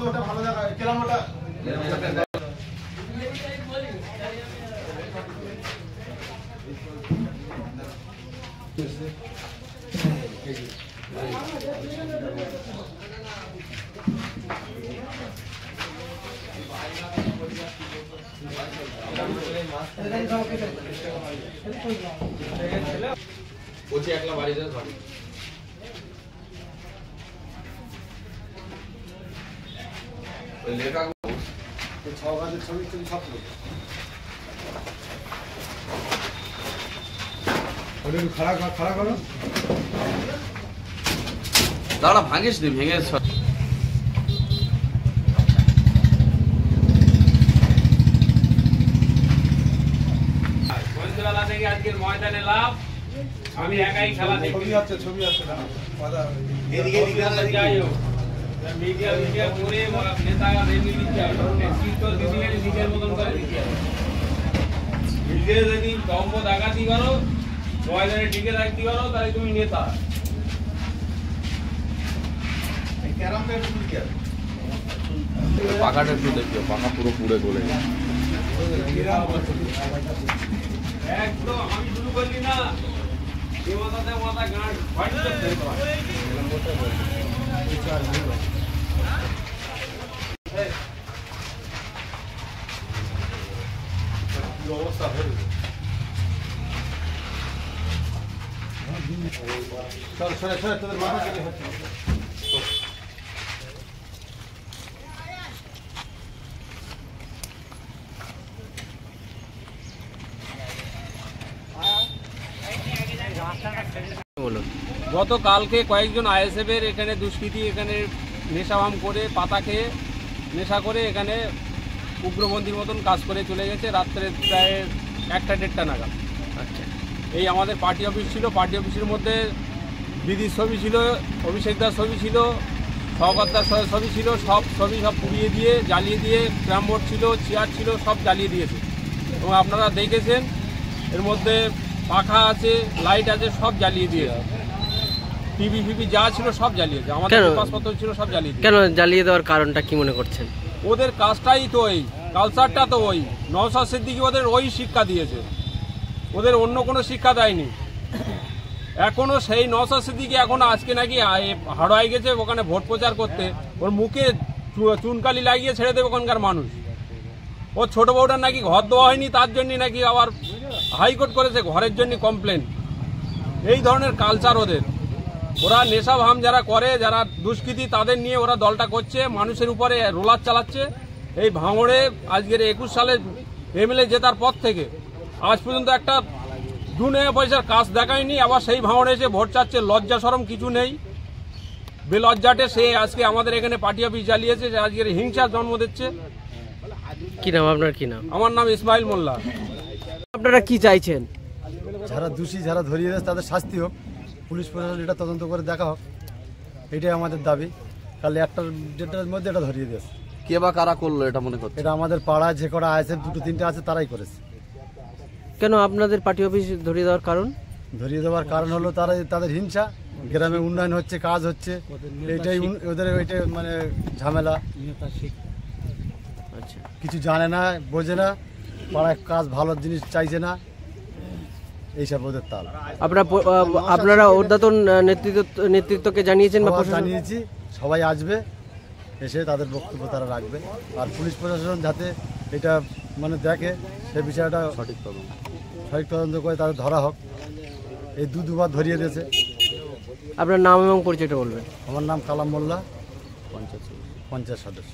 ওটা ভালো জায়গা কেরাম ওটা বলছি একলা বাড়ি যাস বাড়ি ওই লেখা ছয় গাছের ছবি ছবি সব খাড়া করো দাঁড়া ভাঙিস নি ভেঙে সন্ধ্যেবেলা থেকে আজকের ময়দানে লাভ আমি একাই খেলা দেখি ছবি আছে যাই হোক মিডিয়া করে নেতারা রেলি দিচ্ছে নেতৃত্ব দিদি নিজের মতন করে দিচ্ছে নিজে যদি দম্ভ ডাকাতি করো ময়দানে টিকে রাখতে পারো তাহলে তুমি নেতা পাকাটা একটু দেখবে পাকা পুরো পুড়ে গলে একদম আমি শুরু করলি না মাথা গাঁট ফাইট অবস্থা হয়ে চল সরে তোদের মাথা কেটে হচ্ছে গতকালকে কয়েকজন আইএসএফ এর এখানে দুষ্কৃতী এখানে নেশাভাম করে পাতা খেয়ে নেশা করে এখানে উগ্রপন্থীর মতন কাজ করে চলে গেছে রাত্রে প্রায় 1টা-1:30 নাগাদ। আচ্ছা, এই আমাদের পার্টি অফিস ছিল, পার্টি অফিসের মধ্যে দিদির ছবি ছিল, অভিষেক দার ছবি ছিল, সহকর্তার ছবি ছিল, সব ছবি সব পুড়িয়ে দিয়ে জ্বালিয়ে দিয়ে ক্যারাম বোর্ড ছিল, চেয়ার ছিল, সব জ্বালিয়ে দিয়েছে। এবং আপনারা দেখেছেন এর মধ্যে পাখা আছে, লাইট আছে, সব জ্বালিয়ে দিয়েছে। টিভি ফিভি যা ছিল সব জ্বালিয়েছে, আমাদের পাসপত্র ছিল সব জ্বালিয়ে দিয়েছে। কেন জ্বালিয়ে দেওয়ার কারণটা কি মনে করছেন? ওদের কাজটাই তো ওই, কালচারটা তো ওই। নওশাদ সিদ্দিকী ওদের ওই শিক্ষা দিয়েছে, ওদের অন্য কোনো শিক্ষা দেয়নি। এখনো সেই নওশাদ সিদ্দিকী এখনো আজকে নাকি হাওড়ায় গেছে ওখানে ভোট প্রচার করতে, ওর মুখে চুনকালি লাগিয়ে ছেড়ে দেবে ওখানকার মানুষ। ওর ছোট বউটার নাকি ঘর দেওয়া হয়নি, তার জন্য নাকি আবার হাইকোর্ট করেছে ঘরের জন্য কমপ্লেন। এই ধরনের কালচার ওদের। ওরা নেশা ভাম যারা করে, যারা দুষ্কৃতী, তাদের নিয়ে ওরা দলটা করছে, মানুষের উপরে রোলার চালাচ্ছে। এই ভাঙড়ে আজকের 21 সালে এমএলএ জেতার পর থেকে আজ পর্যন্ত একটা 2 পয়সার কাজ দেখায়নি। আবার সেই ভাঙড়ে এসে ভোট চাচ্ছে, লজ্জা শরম কিছু নেই। বেলজ্জাটে সে আজকে আমাদের এখানে পার্টি অফিস জ্বালিয়েছে, আজকের হিংসার জন্ম দিচ্ছে। কি নাম আপনার? কি নাম? আমার নাম ইসমাইল মোল্লা। আপনারা কি চাইছেন? যারা দোষী, যারা ধরিয়ে দেয় তাদের শাস্তি হোক, পুলিশ প্রশাসন এটা তদন্ত করে দেখা হোক, এটাই আমাদের দাবি। কাল 1টা-1:30টার মধ্যে এটা ধরিয়ে দিয়েছে। কে বা কারা করলো এটা মনে করছে? এটা আমাদের পাড়ায় যে কটা আইএসএফ 2-3টে আছে তারাই করেছে। কেন আপনাদের পার্টি অফিস ধরিয়ে দেওয়ার কারণ? ধরিয়ে দেওয়ার কারণ হলো তাদের হিংসা, গ্রামে উন্নয়ন হচ্ছে, কাজ হচ্ছে, এইটাই ওদের ওইটা মানে ঝামেলা। আচ্ছা, কিছু জানে না, বোঝে না, পাড়ায় কাজ ভালো জিনিস চাইছে না, এইসব ওদের তাল। আপনারা ঊর্ধ্বতন নেতৃত্বকে জানিয়েছেন? বা জানিয়েছি, সবাই আসবে, এসে তাদের বক্তব্য তারা রাখবে। আর পুলিশ প্রশাসন যাতে এটা মানে দেখে, সে বিষয়টা সঠিক তদন্ত করে তাদের ধরা হোক। এই দুবার ধরিয়ে দিয়েছে। আপনার নাম এবং পরিচয়টা বলবেন। আমার নাম কালাম মোল্লা, পঞ্চায়েত সদস্য।